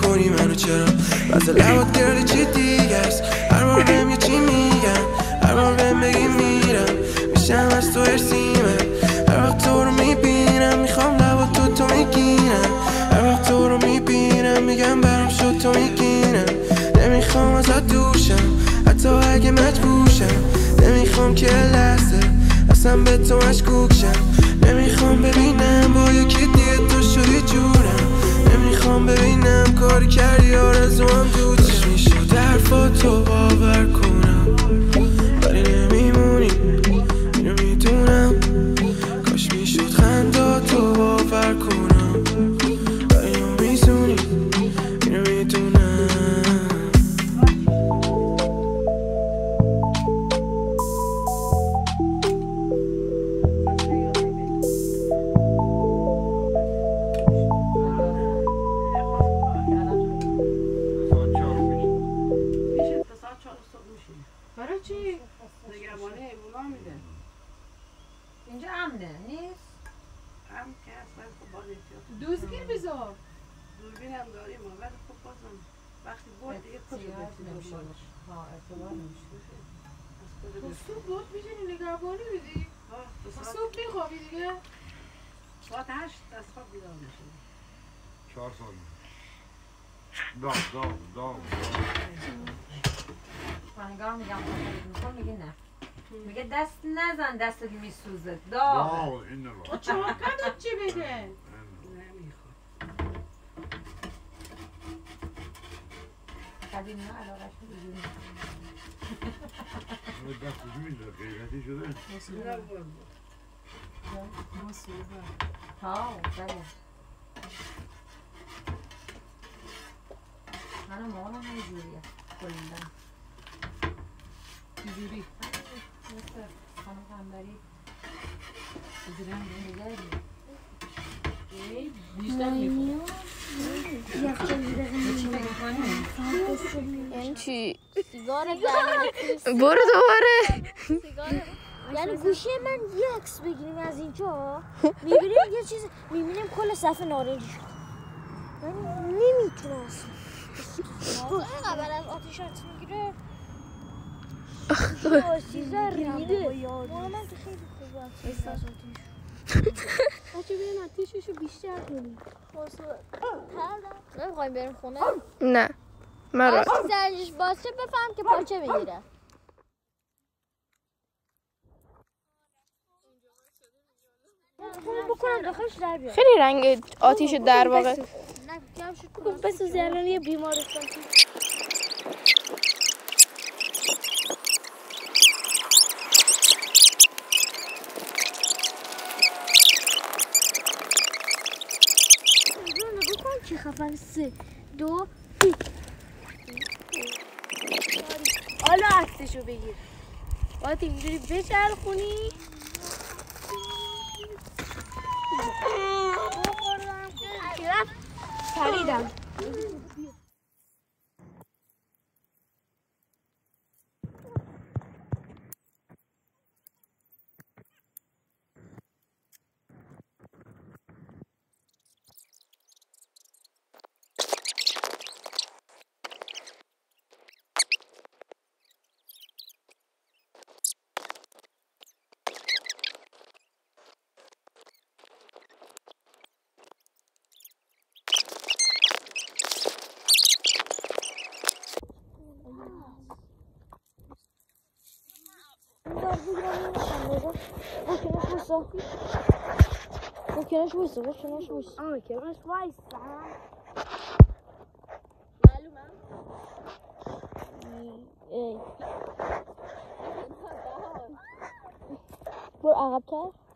میکنی منو چرا واسه لبات گرلی چی دیگه است هر بار بهم یه چی میگن هر بار بهم بگی میرم میشم از تو ارسیمه هر وقت تو رو میبینم میخوام لبات تو میگینم هر وقت تو رو میبینم میگم برام شد تو میگینم نمیخوام ازت دوشم حتی اگه مجبورشم نمیخوام که لحظه اصلا به تو مشکوکشم نمیخوام ببینم با یکی دیگه تو شدی جورم نمیخوام ببینم کاری کردی آرزوام دوچه میشد حرفاتو باور کنم ولی نمیمونی اینو میدونم کاش میشد خنداتو باور کنم ولی نمیزونی اینو میدونم برای چی؟ نگهبانی حیونا میده اینجا امنه نیست؟ هم که اصلا خب باز احتیاط دوزگیر بذار دوربین هم داریم ولی خب بازم وقتی برد دیگه کجا بتونیم باش ها ارتباط نمیشه از کجا تو صبح بود میشنی نگهبانی بدی؟ صبح میخوابی دیگه؟ ساعت 8 از خواب بیدار میشه 4 سال دام منگاه میگم میکن میگه نه میگه دست نزن دستت میسوزه داغ این رو و چاقدت چی بگه؟ نمیخواد قدیم نه علاقش میگه دستش میده غیرتی شده نه بود ها بله منم مامانم همینجوریه کلندن چجوری؟ مثل خانم قنبری اینجوری هم نگردی بیشتر میخواد چی فکر کنی؟ یعنی چی؟ سیگار برو دوباره یعنی گوشی من یه عکس بگیریم از اینجا میبینیم یه چیز میبینیم کل صفحه نارنجی شد من نمیتونم اصلا قبل از آتیش هرچی میگیره آسیزه ریده من که خیلی خوبه بچه بریم آتیششو بیشتر کنیم نمیخوایم بریم خونه؟ نه من آتیش زرجش باشه بفهم که پاچه میگیره بکنم داخلش در بیارم خیلی رنگ آتیش در واقع بس زران یه بیمارستان بکن چی خفن 3 2 حالا عکسشو بگیر باید اینجوری بچرخونی پریدم کنارش وایسا کنارش وایسا معلومه برو عقب‌تر